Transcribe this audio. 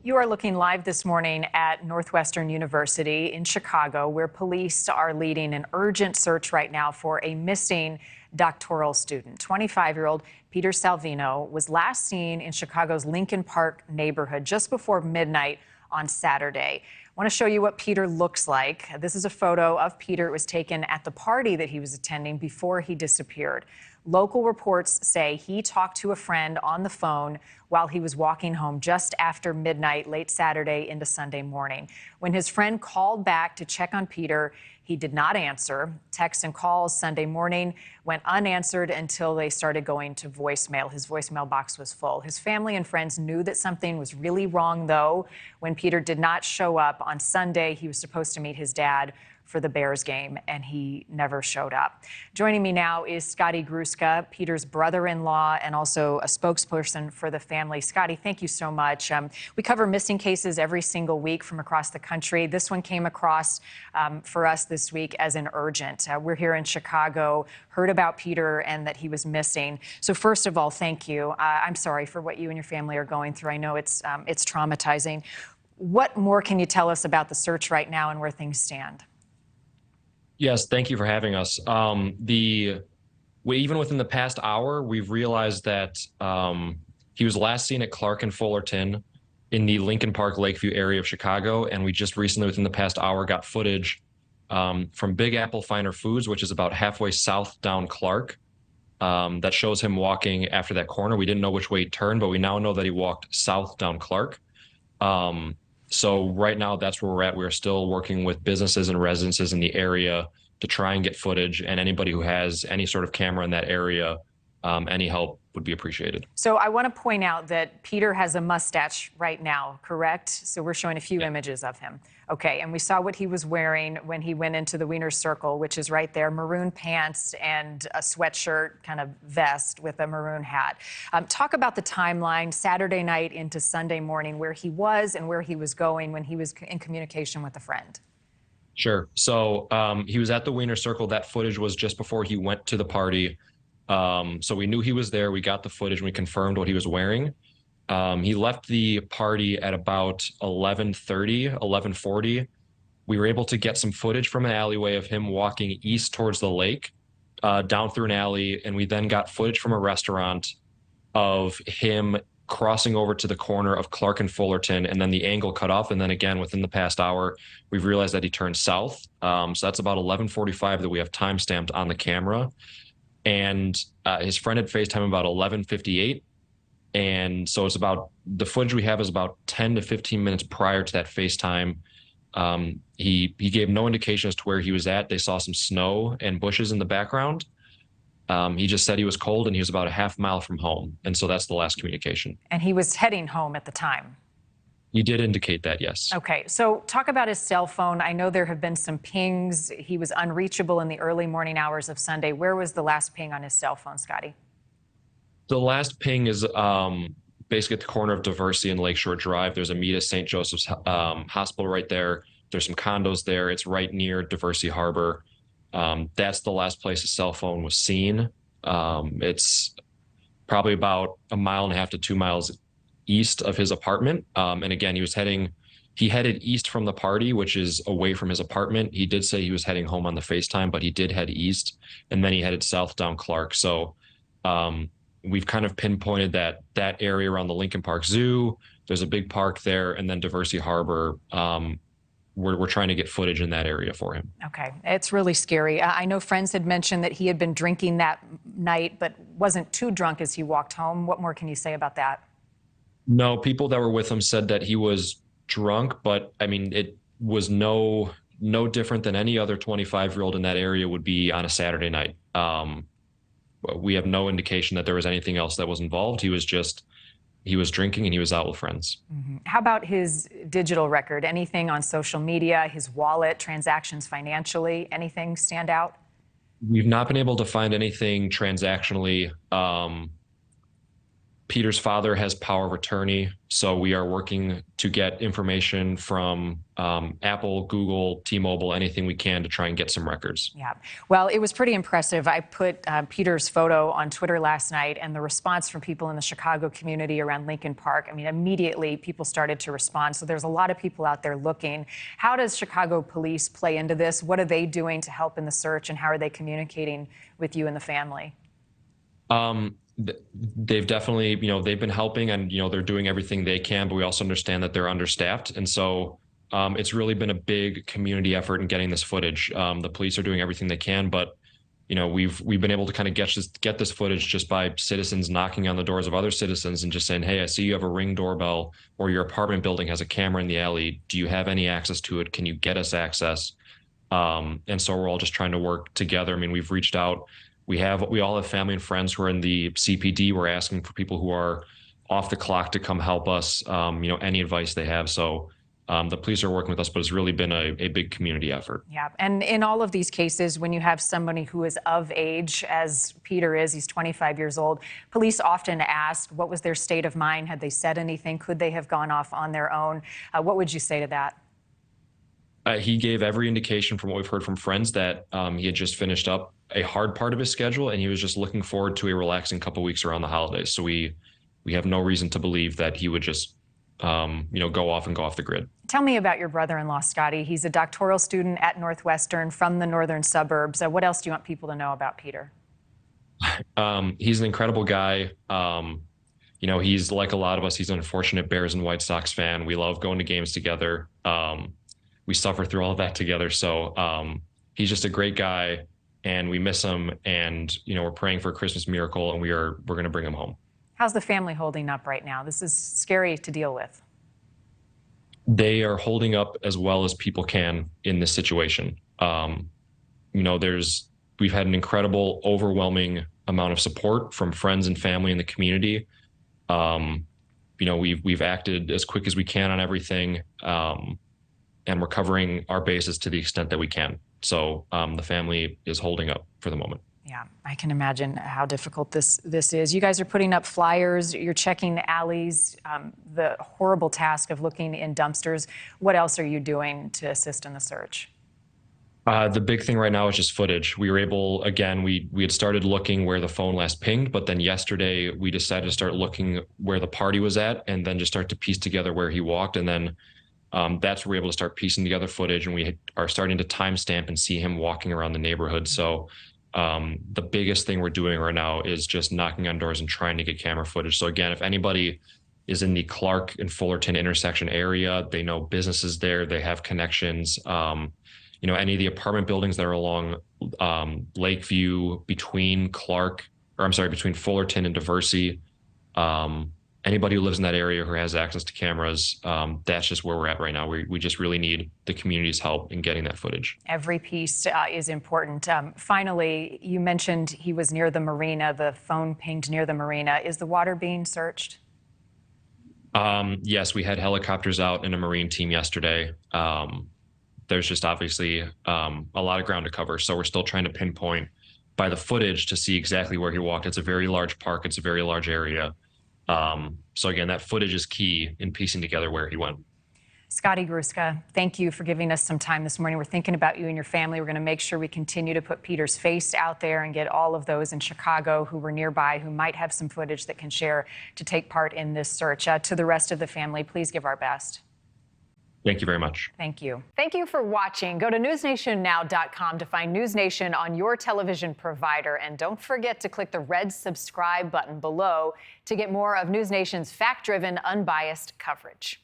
You are looking live this morning at Northwestern University in Chicago, where police are leading an urgent search right now for a missing doctoral student. 25-year-old Peter Salvino was last seen in Chicago's Lincoln Park neighborhood just before midnight on Saturday. I want to show you what Peter looks like. This is a photo of Peter. It was taken at the party that he was attending before he disappeared. Local reports say he talked to a friend on the phone while he was walking home just after midnight, late Saturday into Sunday morning. When his friend called back to check on Peter, he did not answer. Texts and calls Sunday morning went unanswered until they started going to voicemail. His voicemail box was full. His family and friends knew that something was really wrong, though, when Peter did not show up on Sunday. He was supposed to meet his dad for the Bears game, and he never showed up. Joining me now is Scotty Gruska, Peter's brother-in-law and also a spokesperson for the family. Scotty, thank you so much. We cover missing cases every single week from across the country. This one came across for us this week as an urgent. We're here in Chicago, heard about Peter and that he was missing. So first of all, thank you. I'm sorry for what you and your family are going through. I know it's traumatizing. What more can you tell us about the search right now and where things stand? Yes, thank you for having us. Even within the past hour, we've realized that he was last seen at Clark and Fullerton in the Lincoln Park, Lakeview area of Chicago. And we just recently, within the past hour, got footage from Big Apple Finer Foods, which is about halfway south down Clark, that shows him walking after that corner. We didn't know which way he turned, but we now know that he walked south down Clark. So right now, that's where we're at. We're still working with businesses and residences in the area to try and get footage, and anybody who has any sort of camera in that area, any help would be appreciated. So I want to point out that Peter has a mustache right now, correct? So we're showing a few images of him. Okay, and we saw what he was wearing when he went into the Wiener Circle, which is right there, maroon pants and a sweatshirt kind of vest with a maroon hat. Talk about the timeline, Saturday night into Sunday morning, where he was and where he was going when he was in communication with a friend. Sure. So he was at the Wiener Circle. That footage was just before he went to the party. So we knew he was there. We got the footage and we confirmed what he was wearing. He left the party at about 11:30, 11:40. We were able to get some footage from an alleyway of him walking east towards the lake, down through an alley. And we then got footage from a restaurant of him crossing over to the corner of Clark and Fullerton, and then the angle cut off. And then again, within the past hour, we've realized that he turned south. So that's about 11:45 that we have timestamped on the camera. And his friend had FaceTime about 11:58. And so the footage we have is about 10 to 15 minutes prior to that FaceTime. He gave no indication as to where he was at. They saw some snow and bushes in the background. He just said he was cold and he was about a half mile from home. And so that's the last communication. And he was heading home at the time. You did indicate that, yes. Okay, so talk about his cell phone. I know there have been some pings. He was unreachable in the early morning hours of Sunday. Where was the last ping on his cell phone, Scotty? The last ping is basically at the corner of Diversey and Lakeshore Drive. There's a Meta St. Joseph's hospital right there. There's some condos there. It's right near Diversey Harbor. That's the last place his cell phone was seen. It's probably about 1.5 miles to 2 miles east of his apartment. And again, he headed east from the party, which is away from his apartment. He did say he was heading home on the FaceTime, but he did head east, and then he headed south down Clark. So we've kind of pinpointed that area around the Lincoln Park Zoo. There's a big park there, and then Diversey Harbor. We're trying to get footage in that area for him. Okay, it's really scary. I know friends had mentioned that he had been drinking that night, but wasn't too drunk as he walked home. What more can you say about that? No, people that were with him said that he was drunk, but I mean, it was no different than any other 25-year-old in that area would be on a Saturday night. We have no indication that there was anything else that was involved. He was drinking and he was out with friends. Mm-hmm. How about his digital record? Anything on social media, his wallet, transactions financially, anything stand out? We've not been able to find anything transactionally. Peter's father has power of attorney, so we are working to get information from Apple, Google, T-Mobile, anything we can to try and get some records. Yeah, well, it was pretty impressive. I put Peter's photo on Twitter last night, and the response from people in the Chicago community around Lincoln Park, I mean, immediately people started to respond. So there's a lot of people out there looking. How does Chicago police play into this? What are they doing to help in the search, and how are they communicating with you and the family? They've definitely, they've been helping, and, they're doing everything they can, but we also understand that they're understaffed. And so it's really been a big community effort in getting this footage. The police are doing everything they can, but, we've been able to kind of get this footage just by citizens knocking on the doors of other citizens and just saying, hey, I see you have a Ring doorbell, or your apartment building has a camera in the alley. Do you have any access to it? Can you get us access? And so we're all just trying to work together. I mean, we've reached out. We all have family and friends who are in the CPD. We're asking for people who are off the clock to come help us, any advice they have. So the police are working with us, but it's really been a big community effort. Yeah, and in all of these cases, when you have somebody who is of age, as Peter is, he's 25 years old, police often ask, what was their state of mind? Had they said anything? Could they have gone off on their own? What would you say to that? He gave every indication from what we've heard from friends that he had just finished up a hard part of his schedule, and he was just looking forward to a relaxing couple weeks around the holidays. So we have no reason to believe that he would just, go off the grid. Tell me about your brother-in-law, Scotty. He's a doctoral student at Northwestern from the northern suburbs. What else do you want people to know about Peter? He's an incredible guy. He's like a lot of us. He's an unfortunate Bears and White Sox fan. We love going to games together. We suffer through all of that together. So he's just a great guy, and we miss him. And, we're praying for a Christmas miracle, and we're going to bring him home. How's the family holding up right now? This is scary to deal with. They are holding up as well as people can in this situation. We've had an incredible, overwhelming amount of support from friends and family in the community. We've acted as quick as we can on everything. And we're covering our bases to the extent that we can. So the family is holding up for the moment. Yeah, I can imagine how difficult this is. You guys are putting up flyers, you're checking alleys, the horrible task of looking in dumpsters. What else are you doing to assist in the search? The big thing right now is just footage. We were able, again, we had started looking where the phone last pinged, but then yesterday we decided to start looking where the party was at, and then just start to piece together where he walked. And then that's where we're able to start piecing together footage, and we are starting to timestamp and see him walking around the neighborhood. So the biggest thing we're doing right now is just knocking on doors and trying to get camera footage. So again, if anybody is in the Clark and Fullerton intersection area, they know businesses there, they have connections, any of the apartment buildings that are along Lakeview between Fullerton and Diversey, anybody who lives in that area who has access to cameras, that's just where we're at right now. We just really need the community's help in getting that footage. Every piece is important. Finally, you mentioned he was near the marina. The phone pinged near the marina. Is the water being searched? Yes, we had helicopters out and a Marine team yesterday. There's just obviously a lot of ground to cover. So we're still trying to pinpoint by the footage to see exactly where he walked. It's a very large park. It's a very large area. So again, that footage is key in piecing together where he went. Scotty Gruska, thank you for giving us some time this morning. We're thinking about you and your family. We're going to make sure we continue to put Peter's face out there and get all of those in Chicago who were nearby, who might have some footage that can share to take part in this search. To the rest of the family, please give our best. Thank you very much. Thank you. Thank you for watching. Go to newsnationnow.com to find NewsNation on your television provider. And don't forget to click the red subscribe button below to get more of NewsNation's fact-driven, unbiased coverage.